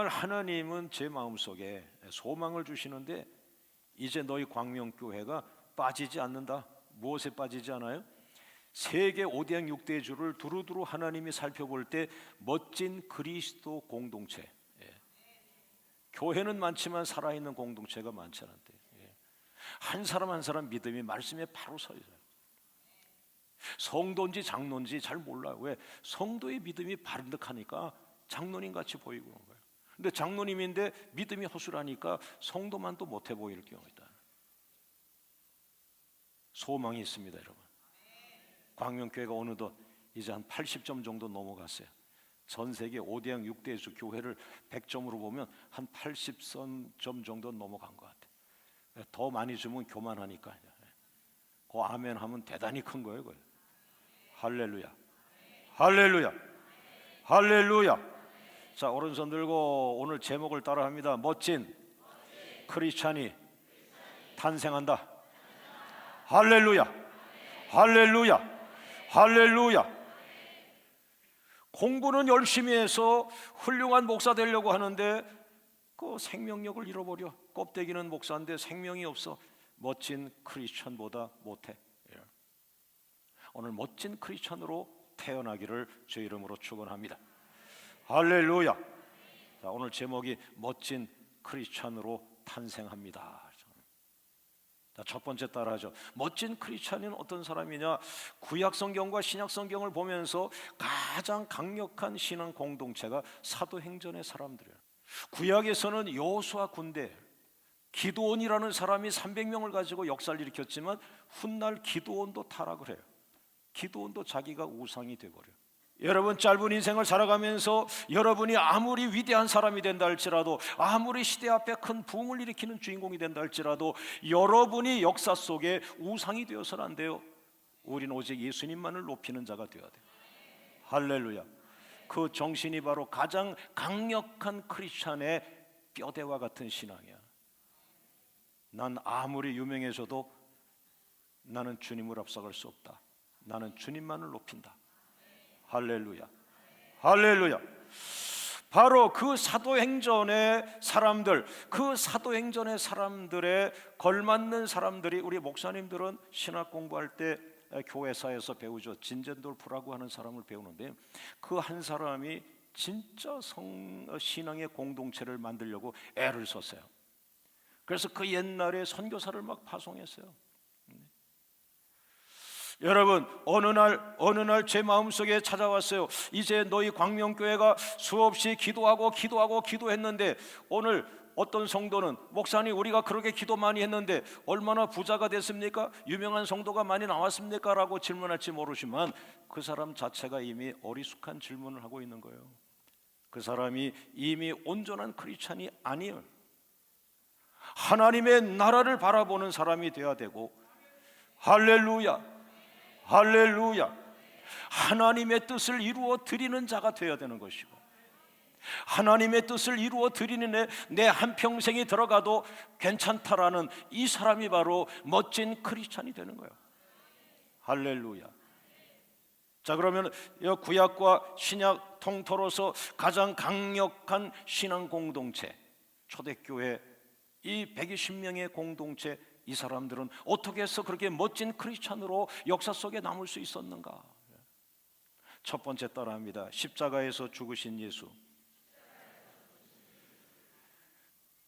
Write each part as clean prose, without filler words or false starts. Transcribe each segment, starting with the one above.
오늘 하나님은 제 마음속에 소망을 주시는데 이제 너희 광명교회가 빠지지 않는다. 무엇에 빠지지 않아요? 세계 5대양 6대주를 두루두루 하나님이 살펴볼 때 멋진 그리스도 공동체. 교회는 많지만 살아있는 공동체가 많지 않은데 한 사람 한 사람 믿음이 말씀에 바로 서 있어요. 성도인지 장로인지 잘 몰라요. 왜? 성도의 믿음이 바른득하니까 장로님 같이 보이고 그런 거예요. 근데 장로님인데 믿음이 허술하니까 성도만 또 못해 보일 경우가 있다. 소망이 있습니다, 여러분. 광명교회가 어느덧 이제 한 80점 정도 넘어갔어요. 전 세계 5대양 6대주 교회를 100점으로 보면 한 80점 정도 넘어간 것 같아요. 더 많이 주면 교만하니까. 그 아멘 하면 대단히 큰 거예요, 그걸. 할렐루야, 할렐루야, 할렐루야. 자, 오른손 들고 오늘 제목을 따라합니다. 멋진 크리스찬이 탄생한다. 할렐루야, 할렐루야, 할렐루야. 공부는 열심히 해서 훌륭한 목사 되려고 하는데 그 생명력을 잃어버려. 껍데기는 목사인데 생명이 없어. 멋진 크리스찬보다 못해. 오늘 멋진 크리스찬으로 태어나기를 주 이름으로 축원합니다. 할렐루야. 자, 오늘 제목이 멋진 크리스찬으로 탄생합니다. 자, 첫 번째 따라하죠. 멋진 크리스찬은 어떤 사람이냐? 구약 성경과 신약 성경을 보면서 가장 강력한 신앙 공동체가 사도행전의 사람들이에요. 구약에서는 여호수아 군대, 기드온이라는 사람이 300명을 가지고 역사를 일으켰지만 훗날 기드온도 타락을 해요. 기드온도 자기가 우상이 되어버려요. 여러분, 짧은 인생을 살아가면서 여러분이 아무리 위대한 사람이 된다 할지라도, 아무리 시대 앞에 큰 부흥을 일으키는 주인공이 된다 할지라도 여러분이 역사 속에 우상이 되어서는 안 돼요. 우리는 오직 예수님만을 높이는 자가 되어야 돼요. 할렐루야. 그 정신이 바로 가장 강력한 크리스찬의 뼈대와 같은 신앙이야. 난 아무리 유명해져도 나는 주님을 앞서갈 수 없다. 나는 주님만을 높인다. 할렐루야, 할렐루야. 바로 그 사도행전의 사람들, 그 사도행전의 사람들에 걸맞는 사람들이, 우리 목사님들은 신학 공부할 때 교회사에서 배우죠. 진젠돌프라고 하는 사람을 배우는데 그 한 사람이 진짜 신앙의 공동체를 만들려고 애를 썼어요. 그래서 그 옛날에 선교사를 막 파송했어요. 여러분, 어느 날 제 마음속에 찾아왔어요. 이제 너희 광명교회가 수없이 기도했는데 오늘 어떤 성도는 목사님, 우리가 그렇게 기도 많이 했는데 얼마나 부자가 됐습니까? 유명한 성도가 많이 나왔습니까? 라고 질문할지 모르지만 그 사람 자체가 이미 어리숙한 질문을 하고 있는 거예요. 그 사람이 이미 온전한 크리스찬이 아니에요. 하나님의 나라를 바라보는 사람이 되어야 되고, 할렐루야, 할렐루야, 하나님의 뜻을 이루어 드리는 자가 되어야 되는 것이고, 하나님의 뜻을 이루어 드리는 내 한평생이 들어가도 괜찮다라는 이 사람이 바로 멋진 크리스찬이 되는 거예요. 할렐루야. 자, 그러면 구약과 신약 통틀어서 가장 강력한 신앙 공동체, 초대교회 이 120명의 공동체, 이 사람들은 어떻게 해서 그렇게 멋진 크리스찬으로 역사 속에 남을 수 있었는가? 첫 번째 따라합니다. 십자가에서 죽으신 예수.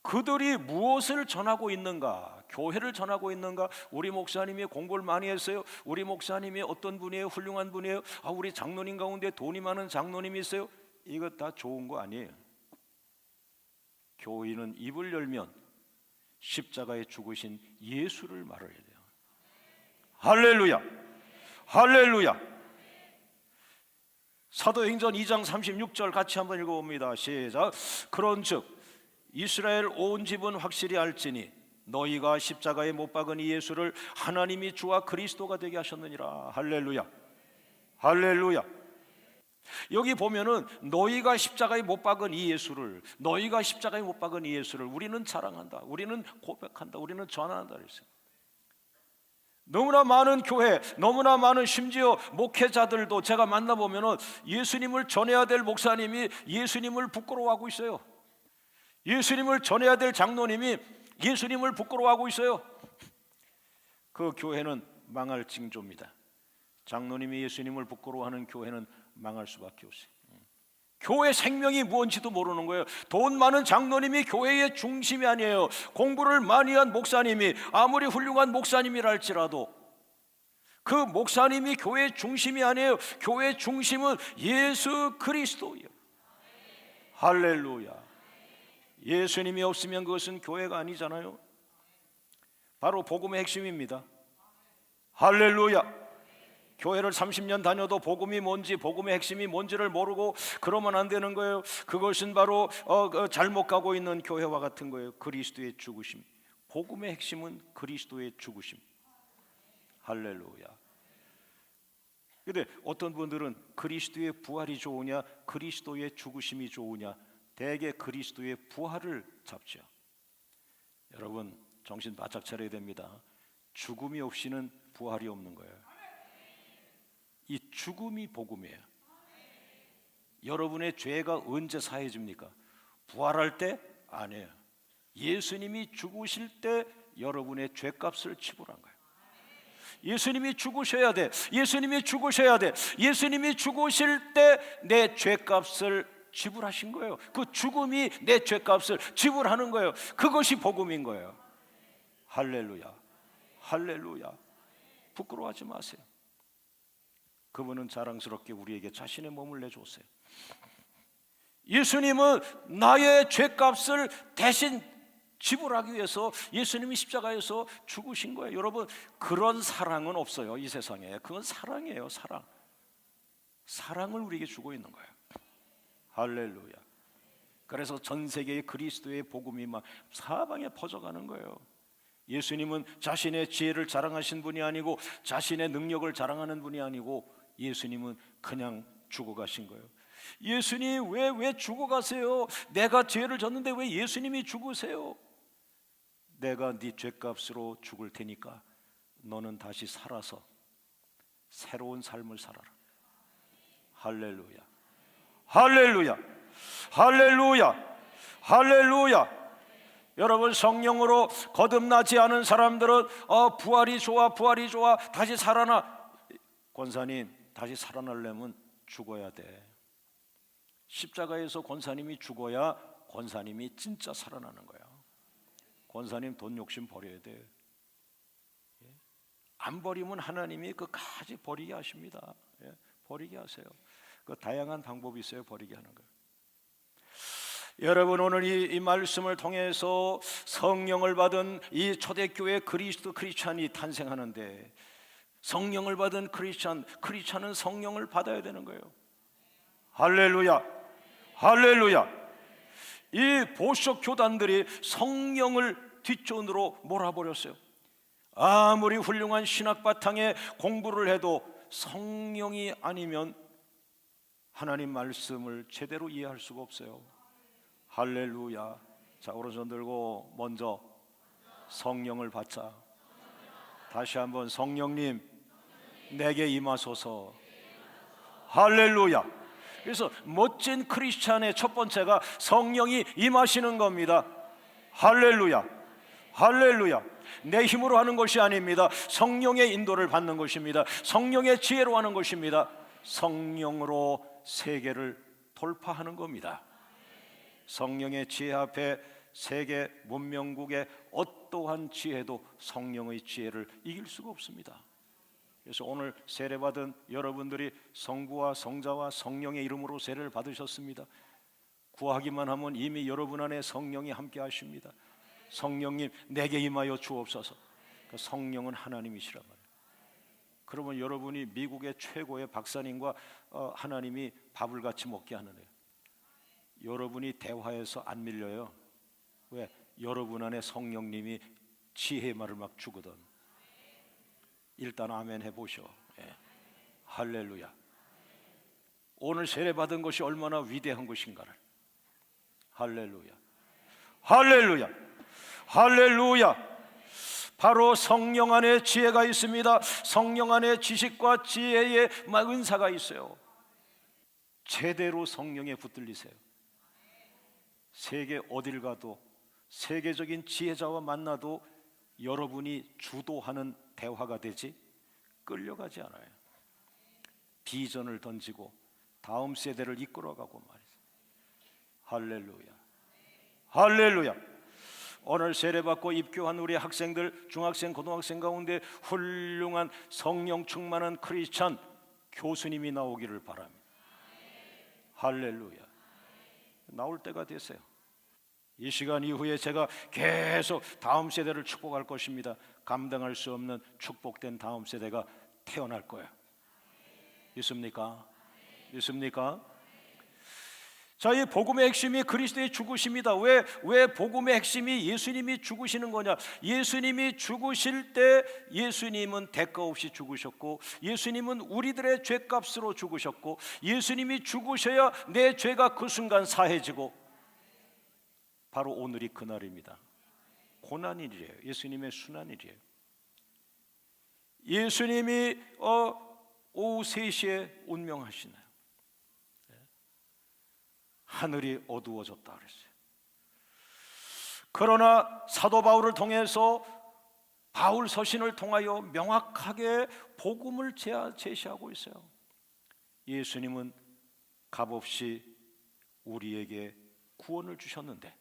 그들이 무엇을 전하고 있는가? 교회를 전하고 있는가? 우리 목사님이 공부를 많이 했어요. 우리 목사님이 어떤 분이에요? 훌륭한 분이에요. 우리 장로님 가운데 돈이 많은 장로님이 있어요. 이거 다 좋은 거 아니에요. 교회는 입을 열면 십자가에 죽으신 예수를 말해야 돼요. 할렐루야, 할렐루야. 사도행전 2장 36절 같이 한번 읽어봅니다. 시작. 그런즉 이스라엘 온 집은 확실히 알지니 너희가 십자가에 못 박은 이 예수를 하나님이 주와 그리스도가 되게 하셨느니라. 할렐루야, 할렐루야. 여기 보면은 너희가 십자가에 못 박은 이 예수를, 너희가 십자가에 못 박은 이 예수를 우리는 자랑한다, 우리는 고백한다, 우리는 전한다 그랬어요. 너무나 많은 교회, 너무나 많은 심지어 목회자들도 제가 만나보면은 예수님을 전해야 될 목사님이 예수님을 부끄러워하고 있어요. 예수님을 전해야 될 장로님이 예수님을 부끄러워하고 있어요. 그 교회는 망할 징조입니다. 장로님이 예수님을 부끄러워하는 교회는 망할 수밖에 없어요. 교회 생명이 무엇인지도 모르는 거예요. 돈 많은 장로님이 교회의 중심이 아니에요. 공부를 많이 한 목사님이 아무리 훌륭한 목사님이라 할지라도 그 목사님이 교회의 중심이 아니에요. 교회의 중심은 예수 그리스도예요. 할렐루야. 예수님이 없으면 그것은 교회가 아니잖아요. 바로 복음의 핵심입니다. 할렐루야. 교회를 30년 다녀도 복음이 뭔지, 복음의 핵심이 뭔지를 모르고 그러면 안 되는 거예요. 그것은 바로 잘못 가고 있는 교회와 같은 거예요. 그리스도의 죽으심. 복음의 핵심은 그리스도의 죽으심. 할렐루야. 근데 어떤 분들은 그리스도의 부활이 좋으냐, 그리스도의 죽으심이 좋으냐, 대개 그리스도의 부활을 잡죠. 여러분 정신 바짝 차려야 됩니다. 죽음이 없이는 부활이 없는 거예요. 이 죽음이 복음이에요. 여러분의 죄가 언제 사해집니까? 부활할 때? 아니에요. 예수님이 죽으실 때 여러분의 죄값을 지불한 거예요. 예수님이 죽으셔야 돼. 예수님이 죽으셔야 돼. 예수님이 죽으실 때 내 죄값을 지불하신 거예요. 그 죽음이 내 죄값을 지불하는 거예요. 그것이 복음인 거예요. 할렐루야. 할렐루야. 부끄러워하지 마세요. 그분은 자랑스럽게 우리에게 자신의 몸을 내줬어요. 예수님은 나의 죄값을 대신 지불하기 위해서 예수님이 십자가에서 죽으신 거예요. 여러분 그런 사랑은 없어요. 이 세상에. 그건 사랑이에요. 사랑. 사랑을 우리에게 주고 있는 거예요. 할렐루야. 그래서 전 세계의 그리스도의 복음이 막 사방에 퍼져가는 거예요. 예수님은 자신의 지혜를 자랑하신 분이 아니고 자신의 능력을 자랑하는 분이 아니고 예수님은 그냥 죽어가신 거예요. 예수님 왜 죽어가세요? 내가 죄를 졌는데 왜 예수님이 죽으세요? 내가 네 죄값으로 죽을 테니까 너는 다시 살아서 새로운 삶을 살아라. 할렐루야. 할렐루야. 할렐루야. 할렐루야. 여러분 성령으로 거듭나지 않은 사람들은 부활이 좋아, 부활이 좋아, 다시 살아나. 권사님 다시 살아나려면 죽어야 돼. 십자가에서 권사님이 죽어야 권사님이 진짜 살아나는 거야. 권사님 돈 욕심 버려야 돼. 안 버리면 하나님이 그까지 버리게 하십니다. 버리게 하세요. 그 다양한 방법이 있어요. 버리게 하는 거예요. 여러분 오늘 이 말씀을 통해서 성령을 받은 이 초대교회 크리스찬이 탄생하는데, 성령을 받은 크리스찬은 성령을 받아야 되는 거예요. 할렐루야. 할렐루야. 이 보석 교단들이 성령을 뒷전으로 몰아버렸어요. 아무리 훌륭한 신학 바탕에 공부를 해도 성령이 아니면 하나님 말씀을 제대로 이해할 수가 없어요. 할렐루야. 자, 오른손 들고 먼저 성령을 받자. 다시 한번 성령님 내게 임하소서. 할렐루야. 그래서 멋진 크리스찬의 첫 번째가 성령이 임하시는 겁니다. 할렐루야. 할렐루야. 내 힘으로 하는 것이 아닙니다. 성령의 인도를 받는 것입니다. 성령의 지혜로 하는 것입니다. 성령으로 세계를 돌파하는 겁니다. 성령의 지혜 앞에 세계 문명국의 어떠한 지혜도 성령의 지혜를 이길 수가 없습니다. 그래서 오늘 세례받은 여러분들이 성부와 성자와 성령의 이름으로 세례를 받으셨습니다. 구하기만 하면 이미 여러분 안에 성령이 함께 하십니다. 성령님 내게 임하여 주옵소서. 성령은 하나님이시란 말이에요. 그러면 여러분이 미국의 최고의 박사님과 하나님이 밥을 같이 먹게 하는 거예요. 여러분이 대화에서 안 밀려요. 왜? 여러분 안에 성령님이 지혜의 말을 막 주거든. 일단 아멘 해보셔. 할렐루야. 오늘 세례받은 것이 얼마나 위대한 것인가를. 할렐루야. 할렐루야. 할렐루야. 바로 성령 안에 지혜가 있습니다. 성령 안에 지식과 지혜의 은사가 있어요. 제대로 성령에 붙들리세요. 세계 어딜 가도 세계적인 지혜자와 만나도 여러분이 주도하는 대화가 되지 끌려가지 않아요. 비전을 던지고 다음 세대를 이끌어가고 말이죠. 할렐루야, 할렐루야. 오늘 세례받고 입교한 우리 학생들, 중학생, 고등학생 가운데 훌륭한 성령 충만한 크리스찬 교수님이 나오기를 바랍니다. 할렐루야. 나올 때가 됐어요. 이 시간 이후에 제가 계속 다음 세대를 축복할 것입니다. 감당할 수 없는 축복된 다음 세대가 태어날 거예요. 믿습니까? 믿습니까? 자, 이 복음의 핵심이 그리스도의 죽으심이다. 왜 복음의 핵심이 예수님이 죽으시는 거냐? 예수님이 죽으실 때 예수님은 대가 없이 죽으셨고, 예수님은 우리들의 죄값으로 죽으셨고, 예수님이 죽으셔야 내 죄가 그 순간 사해지고, 바로 오늘이 그날입니다. 고난일이에요. 예수님의 순환일이에요. 예수님이 오후 3시에 운명하시나요? 하늘이 어두워졌다 그랬어요. 그러나 사도 바울을 통해서 바울 서신을 통하여 명확하게 복음을 제시하고 있어요. 예수님은 값없이 우리에게 구원을 주셨는데,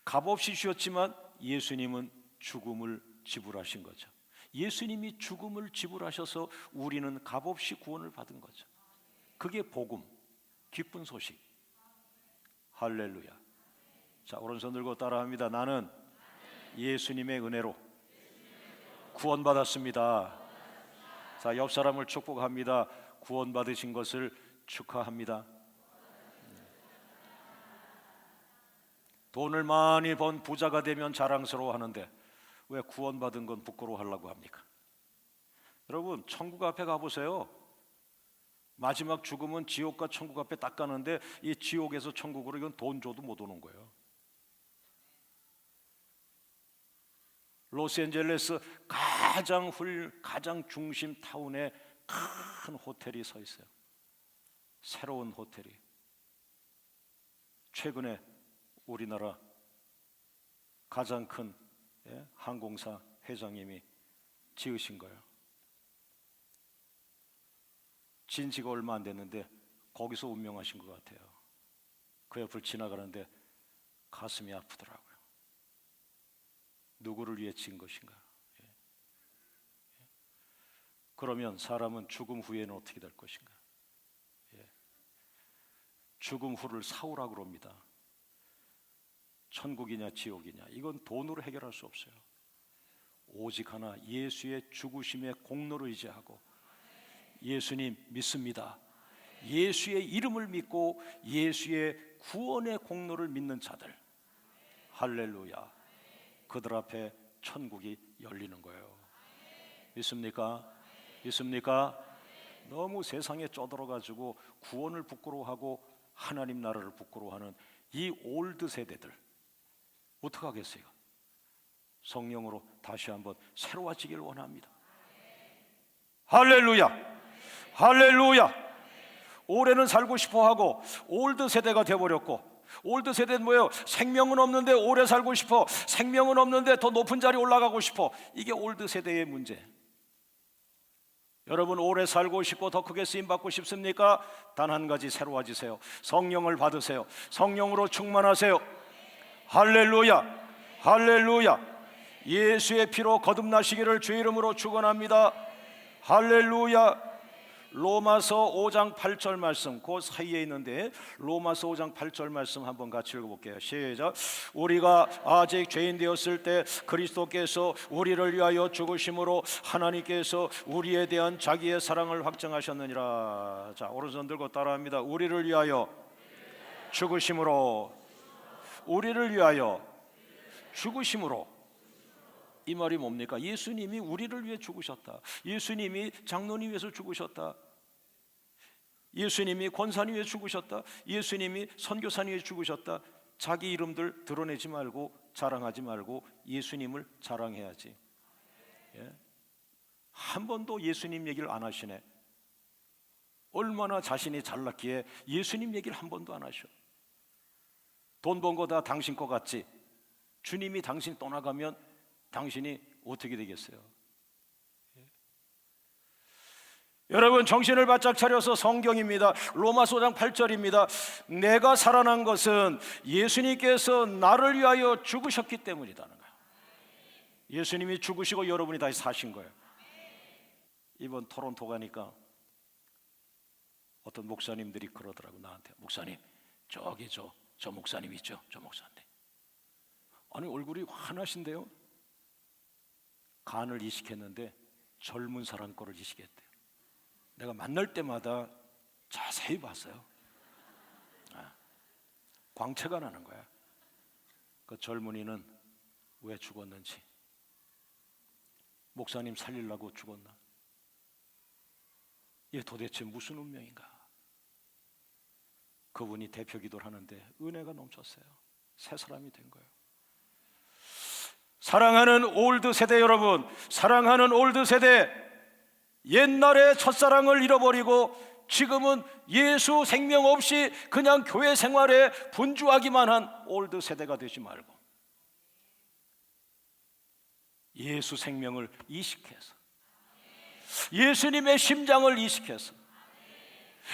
값없이 주셨지만 예수님은 죽음을 지불하신 거죠. 예수님이 죽음을 지불하셔서 우리는 값없이 구원을 받은 거죠. 그게 복음, 기쁜 소식. 할렐루야. 자, 오른손 들고 따라합니다. 나는 예수님의 은혜로 구원받았습니다. 자, 옆 사람을 축복합니다. 구원받으신 것을 축하합니다. 돈을 많이 번 부자가 되면 자랑스러워하는데 왜 구원받은 건 부끄러워하려고 합니까? 여러분, 천국 앞에 가보세요. 마지막 죽음은 지옥과 천국 앞에 딱 가는데, 이 지옥에서 천국으로 이건 돈 줘도 못 오는 거예요. 로스앤젤레스 가장 중심 타운에 큰 호텔이 서 있어요. 새로운 호텔이. 최근에 우리나라 가장 큰 항공사 회장님이 지으신 거예요. 진 지가 얼마 안 됐는데 거기서 운명하신 것 같아요. 그 옆을 지나가는데 가슴이 아프더라고요. 누구를 위해 지은 것인가? 그러면 사람은 죽음 후에는 어떻게 될 것인가? 죽음 후를 사후라고 합니다. 천국이냐 지옥이냐, 이건 돈으로 해결할 수 없어요. 오직 하나, 예수의 죽으심의 공로를 의지하고 예수님 믿습니다. 예수의 이름을 믿고 예수의 구원의 공로를 믿는 자들, 할렐루야, 그들 앞에 천국이 열리는 거예요. 믿습니까? 믿습니까? 너무 세상에 쩌들어가지고 구원을 부끄러워하고 하나님 나라를 부끄러워하는 이 올드 세대들 어떡하겠어요? 성령으로 다시 한번 새로워지길 원합니다. 할렐루야, 할렐루야. 올해는 살고 싶어하고 올드 세대가 되어버렸고, 올드 세대는 뭐예요? 생명은 없는데 오래 살고 싶어, 생명은 없는데 더 높은 자리 올라가고 싶어. 이게 올드 세대의 문제. 여러분, 오래 살고 싶고 더 크게 쓰임받고 싶습니까? 단 한 가지, 새로워지세요. 성령을 받으세요. 성령으로 충만하세요. 할렐루야, 할렐루야. 예수의 피로 거듭나시기를 주의 이름으로 축원합니다. 할렐루야. 로마서 5장 8절 말씀, 그 사이에 있는데 로마서 5장 8절 말씀 한번 같이 읽어볼게요. 시작. 우리가 아직 죄인 되었을 때 그리스도께서 우리를 위하여 죽으심으로 하나님께서 우리에 대한 자기의 사랑을 확증하셨느니라. 자, 오른손 들고 따라합니다. 우리를 위하여 죽으심으로, 우리를 위하여 죽으심으로. 이 말이 뭡니까? 예수님이 우리를 위해 죽으셨다. 예수님이 장로님 위해서 죽으셨다. 예수님이 권사님 위해 죽으셨다. 예수님이 선교사님 위해 죽으셨다. 자기 이름들 드러내지 말고 자랑하지 말고 예수님을 자랑해야지. 한 번도 예수님 얘기를 안 하시네. 얼마나 자신이 잘났기에 예수님 얘기를 한 번도 안 하셔. 돈 번 거 다 당신 거 같지? 주님이 당신 떠나가면 당신이 어떻게 되겠어요? 여러분, 정신을 바짝 차려서 성경입니다. 로마서 5장 8절입니다. 내가 살아난 것은 예수님께서 나를 위하여 죽으셨기 때문이라는 거예요. 예수님이 죽으시고 여러분이 다시 사신 거예요. 이번 토론토 가니까 어떤 목사님들이 그러더라고, 나한테. 목사님, 저기 저 목사님 있죠? 저 목사님. 아니, 얼굴이 환하신데요? 간을 이식했는데 젊은 사람 거를 이식했대요. 내가 만날 때마다 자세히 봤어요. 광채가 나는 거야. 그 젊은이는 왜 죽었는지, 목사님 살리려고 죽었나? 이게 도대체 무슨 운명인가? 그분이 대표 기도를 하는데 은혜가 넘쳤어요. 새 사람이 된 거예요. 사랑하는 올드 세대 여러분, 사랑하는 올드 세대, 옛날에 첫사랑을 잃어버리고 지금은 예수 생명 없이 그냥 교회 생활에 분주하기만 한 올드 세대가 되지 말고 예수 생명을 이식해서, 예수님의 심장을 이식해서,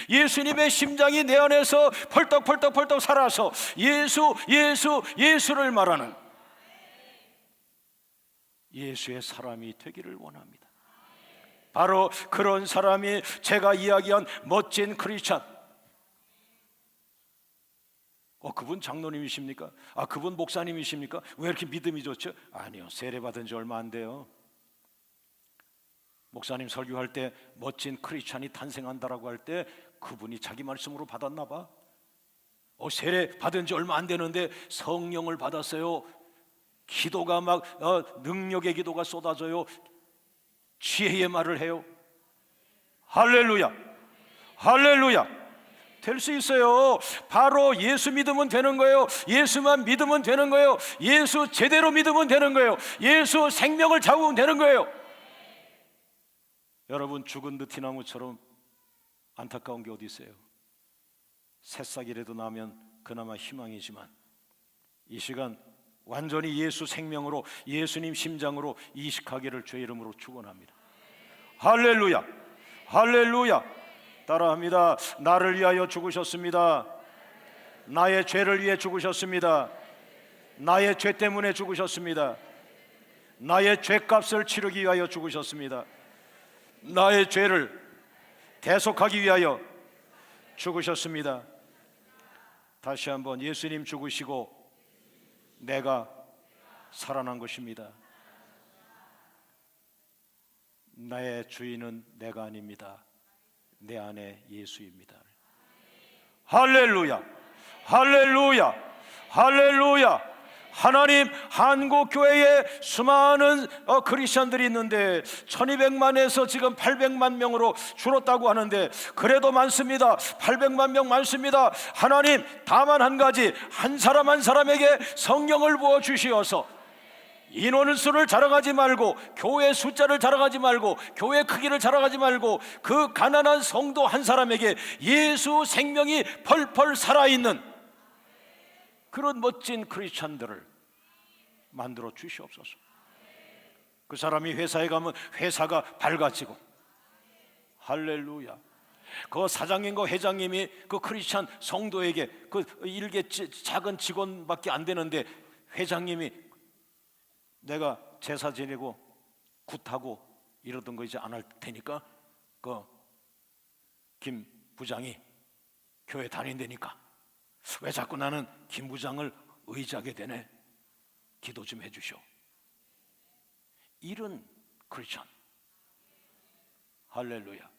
예수님의 심장이 내 안에서 펄떡펄떡 살아서 예수를 말하는 예수의 사람이 되기를 원합니다. 바로 그런 사람이 제가 이야기한 멋진 크리스찬. 그분 장로님이십니까? 그분 목사님이십니까? 왜 이렇게 믿음이 좋죠? 아니요, 세례받은 지 얼마 안 돼요. 목사님 설교할 때 멋진 크리스찬이 탄생한다라고 할 때 그분이 자기 말씀으로 받았나 봐. 세례 받은 지 얼마 안 되는데 성령을 받았어요. 기도가 막 능력의 기도가 쏟아져요. 지혜의 말을 해요. 할렐루야, 할렐루야. 될 수 있어요. 바로 예수 믿으면 되는 거예요. 예수만 믿으면 되는 거예요. 예수 제대로 믿으면 되는 거예요. 예수 생명을 잡으면 되는 거예요. 여러분, 죽은 느티나무처럼 안타까운 게 어디 있어요? 새싹이라도 나면 그나마 희망이지만 이 시간 완전히 예수 생명으로, 예수님 심장으로 이식하기를 주의 이름으로 축원합니다. 할렐루야, 할렐루야. 따라합니다. 나를 위하여 죽으셨습니다. 나의 죄를 위해 죽으셨습니다. 나의 죄 때문에 죽으셨습니다. 나의 죄값을 치르기 위하여 죽으셨습니다. 나의 죄를 대속하기 위하여 죽으셨습니다. 다시 한번, 예수님 죽으시고 내가 살아난 것입니다. 나의 주인은 내가 아닙니다. 내 안에 예수입니다. 할렐루야, 할렐루야, 할렐루야. 하나님, 한국교회에 수많은 크리스천들이 있는데 1200만에서 지금 800만 명으로 줄었다고 하는데, 그래도 많습니다. 800만 명 많습니다. 하나님, 다만 한 가지, 한 사람 한 사람에게 성령을 부어주시어서 인원수를 자랑하지 말고, 교회 숫자를 자랑하지 말고, 교회 크기를 자랑하지 말고, 그 가난한 성도 한 사람에게 예수 생명이 펄펄 살아있는 그런 멋진 크리스찬들을 만들어 주시옵소서. 그 사람이 회사에 가면 회사가 밝아지고, 할렐루야. 그 사장님과 회장님이 그 크리스찬 성도에게, 그 일개 작은 직원밖에 안 되는데 회장님이 내가 제사 지내고 굿하고 이러던 거 이제 안 할 테니까 그 김 부장이 교회 다닌다니까 왜 자꾸 나는 김 부장을 의지하게 되네? 기도 좀 해주시오. 이런 크리스찬. 할렐루야.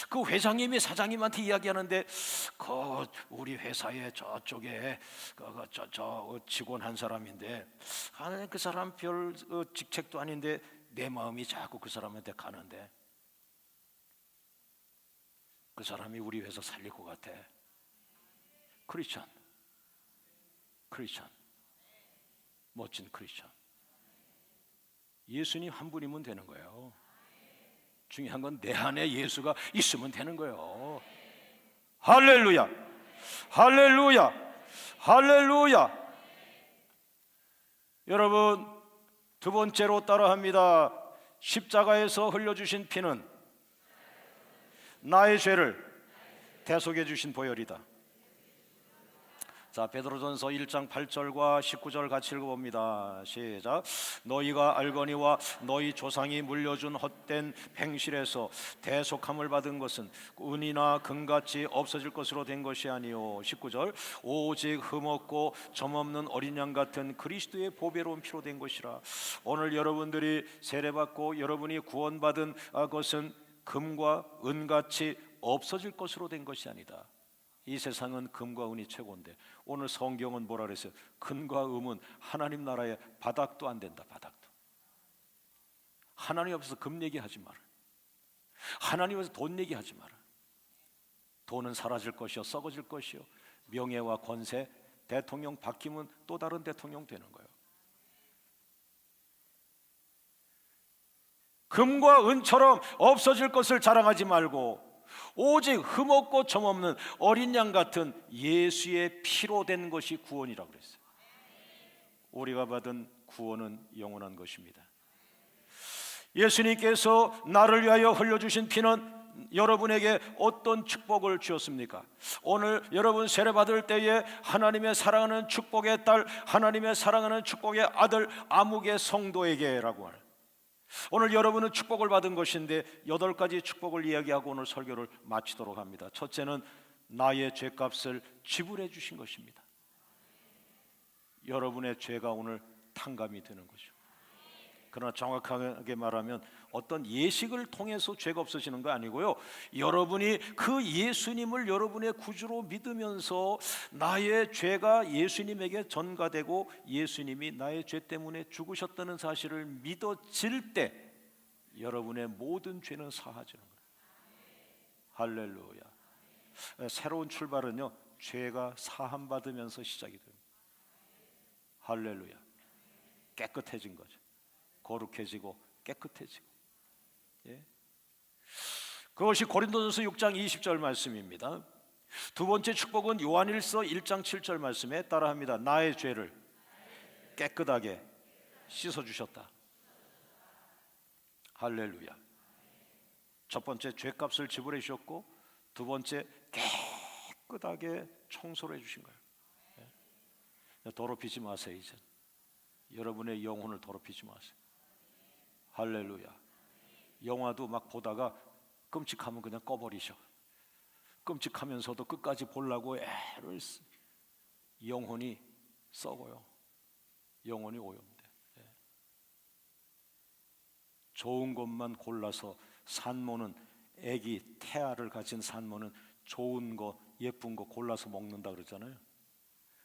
그 회장님이 사장님한테 이야기하는데, 그 우리 회사에 저쪽에 저 직원 한 사람인데, 그 사람 별 직책도 아닌데 내 마음이 자꾸 그 사람한테 가는데, 그 사람이 우리 회사 살릴 것 같아. 크리스찬, 크리스찬, 멋진 크리스찬. 예수님 한 분이면 되는 거예요. 중요한 건 내 안에 예수가 있으면 되는 거예요. 할렐루야, 할렐루야. 할렐루야. 여러분, 두 번째로 따라합니다. 십자가에서 흘려주신 피는 나의 죄를 대속해 주신 보혈이다. 자, 베드로전서 1장 8절과 19절 같이 읽어봅니다. 시작. 너희가 알거니와 너희 조상이 물려준 헛된 행실에서 대속함을 받은 것은 은이나 금같이 없어질 것으로 된 것이 아니요. 19절. 오직 흠없고 점없는 어린 양 같은 그리스도의 보배로운 피로 된 것이라. 오늘 여러분들이 세례받고 여러분이 구원받은 것은 금과 은같이 없어질 것으로 된 것이 아니다. 이 세상은 금과 은이 최고인데 오늘 성경은 뭐라 그랬어요? 금과 은은 하나님 나라의 바닥도 안 된다. 바닥도. 하나님 앞에서 금 얘기하지 마라. 하나님 앞에서 돈 얘기하지 마라. 돈은 사라질 것이요 썩어질 것이요 명예와 권세, 대통령 바뀌면 또 다른 대통령 되는 거예요. 금과 은처럼 없어질 것을 자랑하지 말고 오직 흠없고 점없는 어린 양 같은 예수의 피로 된 것이 구원이라고 그랬어요. 우리가 받은 구원은 영원한 것입니다. 예수님께서 나를 위하여 흘려주신 피는 여러분에게 어떤 축복을 주었습니까? 오늘 여러분 세례받을 때에 하나님의 사랑하는 축복의 딸, 하나님의 사랑하는 축복의 아들 아무개 성도에게라고 하는, 오늘 여러분은 축복을 받은 것인데 8가지 축복을 이야기하고 오늘 설교를 마치도록 합니다. 첫째는 나의 죄값을 지불해 주신 것입니다. 여러분의 죄가 오늘 탕감이 되는 거죠. 그러나 정확하게 말하면 어떤 예식을 통해서 죄가 없어지는 거 아니고요, 여러분이 그 예수님을 여러분의 구주로 믿으면서 나의 죄가 예수님에게 전가되고 예수님이 나의 죄 때문에 죽으셨다는 사실을 믿어질 때 여러분의 모든 죄는 사하지는 거예요. 할렐루야. 새로운 출발은요, 죄가 사함받으면서 시작이 됩니다. 할렐루야. 깨끗해진 거죠. 거룩해지고 깨끗해지고. 예. 그것이 고린도전서 6장 20절 말씀입니다. 두 번째 축복은 요한일서 1장 7절 말씀에 따라합니다. 나의 죄를 깨끗하게 씻어주셨다. 할렐루야. 첫 번째 죄값을 지불해 주셨고, 두 번째 깨끗하게 청소를 해주신 거예요. 예. 더럽히지 마세요. 이제 여러분의 영혼을 더럽히지 마세요. 할렐루야. 영화도 막 보다가 끔찍하면 그냥 꺼버리셔. 끔찍하면서도 끝까지 보려고 애를 영혼이 썩어요. 영혼이 오염돼. 예. 좋은 것만 골라서, 산모는 애기 태아를 가진 산모는 좋은 거 예쁜 거 골라서 먹는다 그러잖아요.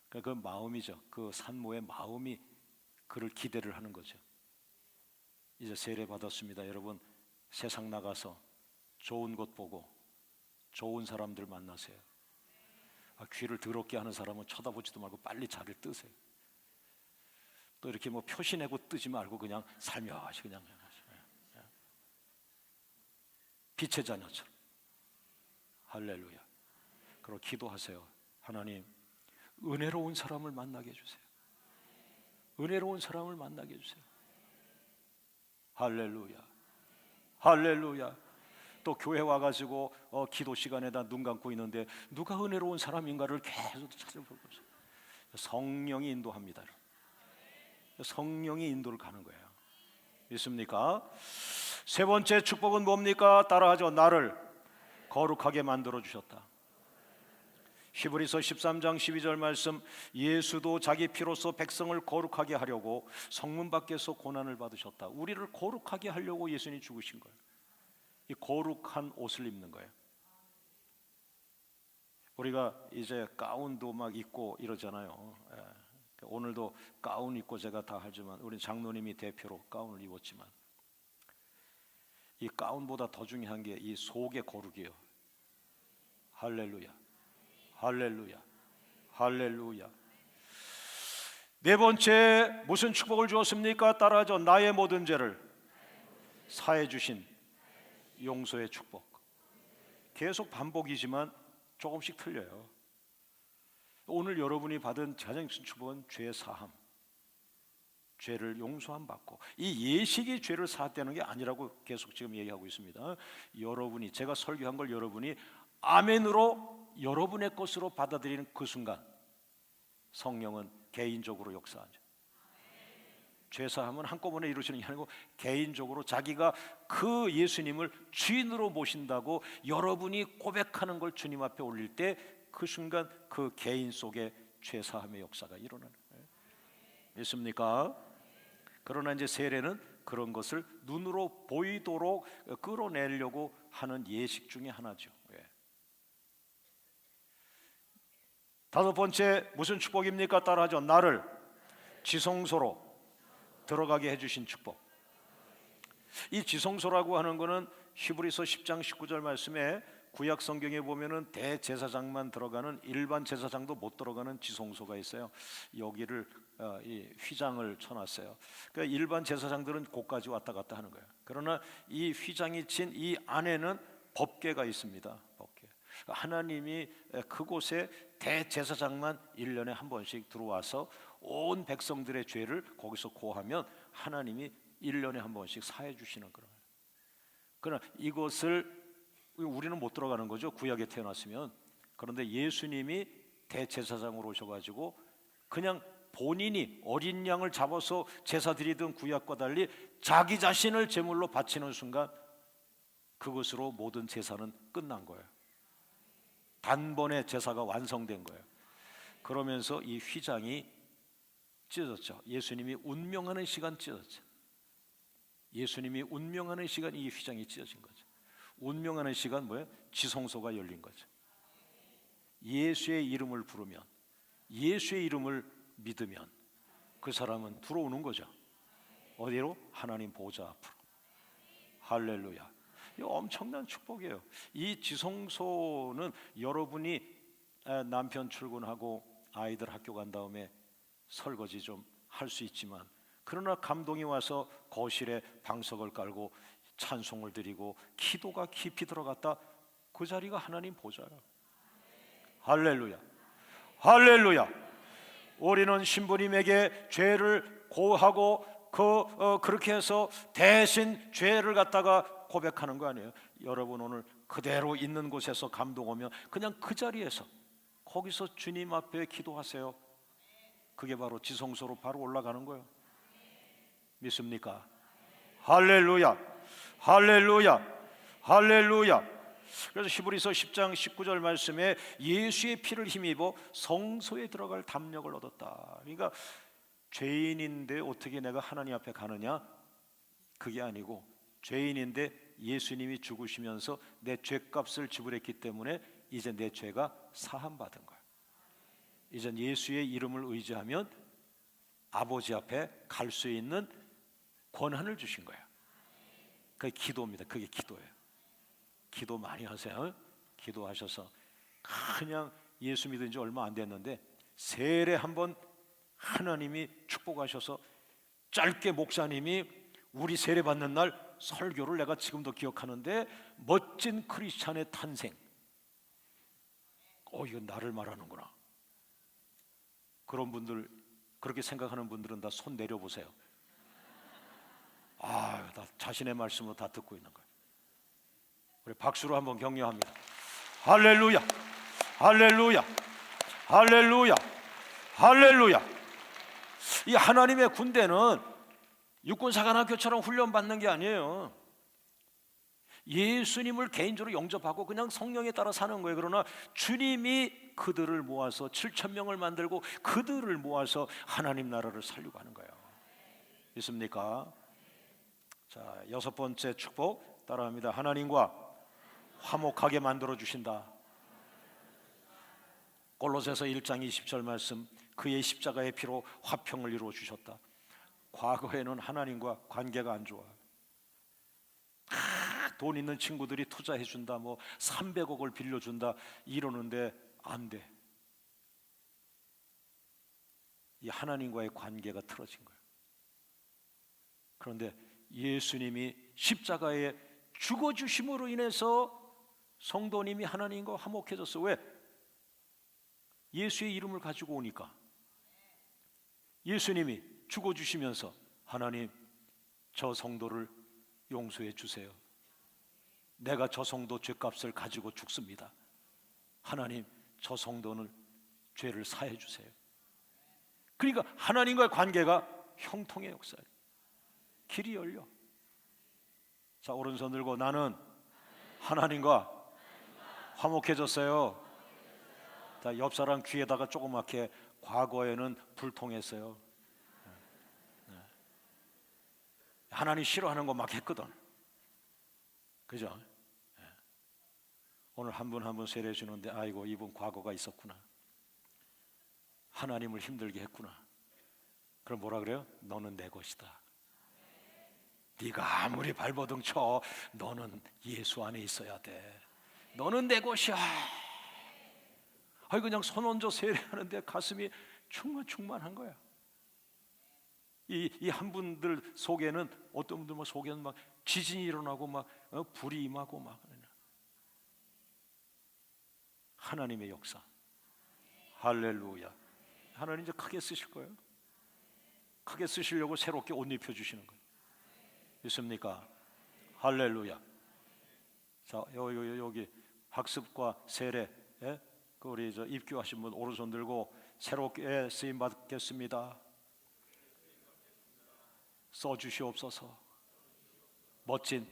그러니까 그 마음이죠. 그 산모의 마음이 그를 기대를 하는 거죠. 이제 세례 받았습니다. 여러분, 세상 나가서 좋은 것 보고 좋은 사람들 만나세요. 귀를 더럽게 하는 사람은 쳐다보지도 말고 빨리 자리를 뜨세요. 또 이렇게 뭐 표시내고 뜨지 말고 그냥 살며시 그냥 빛의 자녀처럼. 할렐루야. 그리고 기도하세요. 하나님, 은혜로운 사람을 만나게 해주세요. 은혜로운 사람을 만나게 해주세요. 할렐루야. 할렐루야. 또 교회 와가지고 기도 시간에다 눈 감고 있는데 누가 은혜로운 사람인가를 계속 찾아보고 있어요. 성령이 인도합니다. 성령이 인도를 가는 거예요. 믿습니까? 세 번째 축복은 뭡니까? 따라하죠. 나를 거룩하게 만들어 주셨다. 히브리서 13장 12절 말씀, 예수도 자기 피로써 백성을 거룩하게 하려고 성문 밖에서 고난을 받으셨다. 우리를 거룩하게 하려고 예수님이 죽으신 거예요. 이 거룩한 옷을 입는 거예요. 우리가 이제 가운도 막 입고 이러잖아요. 오늘도 가운 입고 제가 다 하지만 우리 장로님이 대표로 가운을 입었지만 이 가운보다 더 중요한 게 이 속의 거룩이에요. 할렐루야. 할렐루야. 할렐루야. 네 번째 무슨 축복을 주었습니까? 따라하죠. 나의 모든 죄를 사해 주신 용서의 축복. 계속 반복이지만 조금씩 틀려요. 오늘 여러분이 받은 가장 큰 축복은 죄 사함, 죄를 용서함 받고, 이 예식이 죄를 사했다는 게 아니라고 계속 지금 얘기하고 있습니다. 여러분이, 제가 설교한 걸 여러분이 아멘으로 여러분의 것으로 받아들이는 그 순간 성령은 개인적으로 역사하죠. 죄사함은 한꺼번에 이루어지는 게 아니고 개인적으로 자기가 그 예수님을 주인으로 모신다고 여러분이 고백하는 걸 주님 앞에 올릴 때 그 순간 그 개인 속에 죄사함의 역사가 일어나는 거예요. 믿습니까? 그러나 이제 세례는 그런 것을 눈으로 보이도록 끌어내려고 하는 예식 중에 하나죠. 다섯 번째 무슨 축복입니까? 따라하죠. 나를 지성소로 들어가게 해주신 축복. 이 지성소라고 하는 것은 히브리서 10장 19절 말씀에 구약 성경에 보면은 대제사장만 들어가는, 일반 제사장도 못 들어가는 지성소가 있어요. 여기를 이 휘장을 쳐놨어요. 그러니까 일반 제사장들은 곳까지 왔다 갔다 하는 거예요. 그러나 이 휘장이 친 이 안에는 법궤가 있습니다. 법궤. 하나님이 그곳에 대제사장만 1년에 한 번씩 들어와서 온 백성들의 죄를 거기서 고하면 하나님이 1년에 한 번씩 사해 주시는 거예요. 그러나 이것을 우리는 못 들어가는 거죠. 구약에 태어났으면. 그런데 예수님이 대제사장으로 오셔가지고 그냥 본인이 어린 양을 잡아서 제사 드리던 구약과 달리 자기 자신을 제물로 바치는 순간 그것으로 모든 제사는 끝난 거예요. 단번에 제사가 완성된 거예요. 그러면서 이 휘장이 찢어졌죠. 예수님이 운명하는 시간 찢어졌죠. 예수님이 운명하는 시간 이 휘장이 찢어진 거죠. 운명하는 시간 뭐예요? 지성소가 열린 거죠. 예수의 이름을 부르면, 예수의 이름을 믿으면 그 사람은 들어오는 거죠. 어디로? 하나님 보좌 앞으로. 할렐루야. 이 엄청난 축복이에요. 이 지성소는 여러분이 남편 출근하고 아이들 학교 간 다음에 설거지 좀 할 수 있지만, 그러나 감동이 와서 거실에 방석을 깔고 찬송을 드리고 기도가 깊이 들어갔다, 그 자리가 하나님 보좌예요. 할렐루야. 할렐루야. 우리는 신부님에게 죄를 고하고 그렇게 해서 대신 죄를 갖다가 고백하는 거 아니에요. 여러분 오늘 그대로 있는 곳에서 감동 오면 그냥 그 자리에서 거기서 주님 앞에 기도하세요. 그게 바로 지성소로 바로 올라가는 거예요. 믿습니까? 할렐루야. 할렐루야. 할렐루야. 그래서 히브리서 10장 19절 말씀에 예수의 피를 힘입어 성소에 들어갈 담력을 얻었다. 그러니까 죄인인데 어떻게 내가 하나님 앞에 가느냐? 그게 아니고 죄인인데 예수님이 죽으시면서 내 죄값을 지불했기 때문에 이제 내 죄가 사함받은 거야. 이제 예수의 이름을 의지하면 아버지 앞에 갈 수 있는 권한을 주신 거야. 그게 기도입니다. 그게 기도예요. 기도 많이 하세요. 기도하셔서 그냥 예수 믿은 지 얼마 안 됐는데 세례 한번 하나님이 축복하셔서 짧게 목사님이 우리 세례 받는 날 설교를 내가 지금도 기억하는데, 멋진 크리스찬의 탄생. 이거 나를 말하는구나. 그런 분들, 그렇게 생각하는 분들은 다 손 내려보세요. 다 자신의 말씀으로 다 듣고 있는 거예요. 우리 박수로 한번 격려합니다. 할렐루야. 할렐루야. 할렐루야. 할렐루야. 이 하나님의 군대는 육군사관학교처럼 훈련받는 게 아니에요. 예수님을 개인적으로 영접하고 그냥 성령에 따라 사는 거예요. 그러나 주님이 그들을 모아서 7,000명을 만들고 그들을 모아서 하나님 나라를 살리고 하는 거예요. 있습니까? 자, 여섯 번째 축복 따라합니다. 하나님과 화목하게 만들어 주신다. 골로새서 1장 20절 말씀, 그의 십자가의 피로 화평을 이루어 주셨다. 과거에는 하나님과 관계가 안 좋아. 돈 있는 친구들이 투자해 준다, 뭐 300억을 빌려준다 이러는데 안 돼. 이 하나님과의 관계가 틀어진 거예요. 그런데 예수님이 십자가에 죽어주심으로 인해서 성도님이 하나님과 화목해졌어. 왜? 예수의 이름을 가지고 오니까 예수님이 죽어주시면서 하나님, 저 성도를 용서해 주세요. 내가 저 성도 죄값을 가지고 죽습니다. 하나님, 저 성도는 죄를 사해 주세요. 그러니까 하나님과의 관계가 형통의 역사예요. 길이 열려. 자, 오른손 들고 나는 하나님과 화목해졌어요. 자, 옆 사람 귀에다가 조그맣게 과거에는 불통했어요. 하나님 싫어하는 거 막 했거든. 그죠? 오늘 한 분 한 분 세례 주는데 아이고, 이분 과거가 있었구나. 하나님을 힘들게 했구나. 그럼 뭐라 그래요? 너는 내 것이다. 네가 아무리 발버둥 쳐, 너는 예수 안에 있어야 돼. 너는 내 것이야. 아이, 그냥 손 얹어 세례하는데 가슴이 충만한 거야. 이 한 분들 속에는, 어떤 분들 속에는 막 지진이 일어나고 막 불이 임하고 막. 하나님의 역사. 할렐루야. 하나님 이제 크게 쓰실 거예요. 크게 쓰시려고 새롭게 옷 입혀 주시는 거예요. 믿습니까? 할렐루야. 자, 여기 학습과 세례, 그 우리 저 입교하신 분 오른손 들고 새롭게 쓰임 받겠습니다. 써주시옵소서. 멋진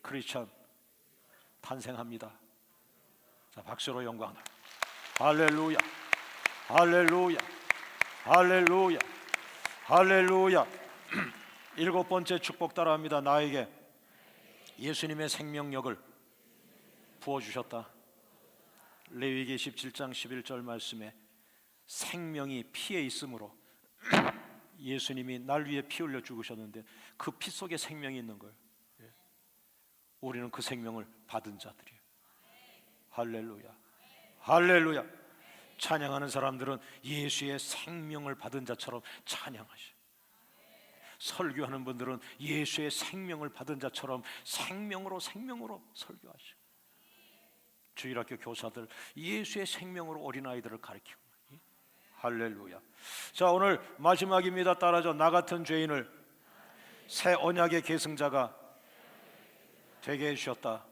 크리스천 탄생합니다. 자, 박수로 영광. 할렐루야, 할렐루야, 할렐루야, 할렐루야. 일곱 번째 축복 따라합니다. 나에게 예수님의 생명력을 부어주셨다. 레위기 17장 11절 말씀에 생명이 피에 있으므로 예수님이 날 위해 피 흘려 죽으셨는데 그 피 속에 생명이 있는 거예요. 우리는 그 생명을 받은 자들이에요. 할렐루야, 할렐루야. 찬양하는 사람들은 예수의 생명을 받은 자처럼 찬양하셔. 설교하는 분들은 예수의 생명을 받은 자처럼 생명으로 설교하셔. 주일학교 교사들 예수의 생명으로 어린아이들을 가르치고. 할렐루야. 자, 오늘 마지막입니다. 따라서 나 같은 죄인을 새 언약의 계승자가 되게 해주셨다.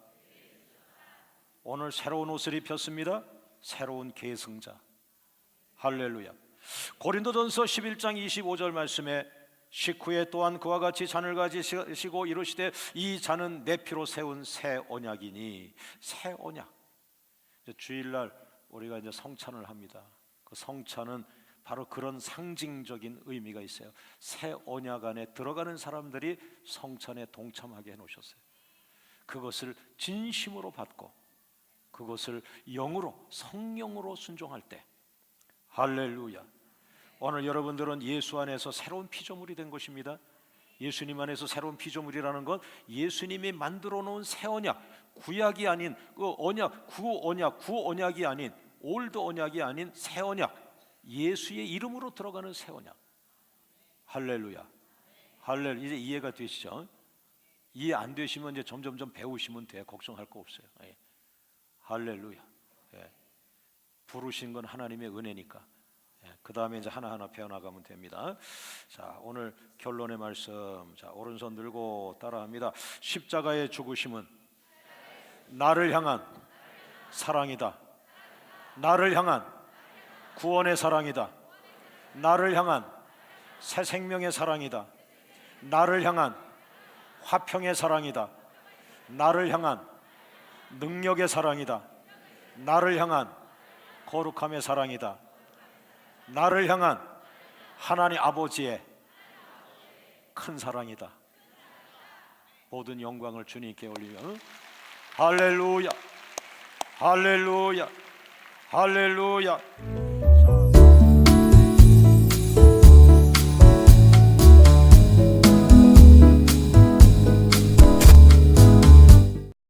오늘 새로운 옷을 입혔습니다. 새로운 계승자. 할렐루야. 고린도전서 11장 25절 말씀에 식후에 또한 그와 같이 잔을 가지시고 이르시되 이 잔은 내 피로 세운 새 언약이니. 새 언약. 주일날 우리가 이제 성찬을 합니다. 그 성찬은 바로 그런 상징적인 의미가 있어요. 새 언약 안에 들어가는 사람들이 성찬에 동참하게 해놓으셨어요. 그것을 진심으로 받고 그것을 영으로, 성령으로 순종할 때, 할렐루야. 오늘 여러분들은 예수 안에서 새로운 피조물이 된 것입니다. 예수님 안에서 새로운 피조물이라는 건 예수님이 만들어 놓은 새 언약, 구약이 아닌 그 언약, 구언약이 아닌 올드 언약이 아닌 새 언약, 예수의 이름으로 들어가는 새 언약. 할렐루야. 할렐루야. 이제 이해가 되시죠? 이해 안 되시면 이제 점점 배우시면 돼. 걱정할 거 없어요. 예. 할렐루야. 예. 부르신 건 하나님의 은혜니까. 예. 그 다음에 이제 하나하나 배워나가면 됩니다. 자, 오늘 결론의 말씀. 자, 오른손 들고 따라합니다. 십자가의 죽으심은 나를 향한 사랑이다. 나를 향한 구원의 사랑이다. 나를 향한 새 생명의 사랑이다. 나를 향한 화평의 사랑이다. 나를 향한 능력의 사랑이다. 나를 향한 거룩함의 사랑이다. 나를 향한 하나님 아버지의 큰 사랑이다. 모든 영광을 주님께 올리며 할렐루야, 할렐루야, 할렐루야.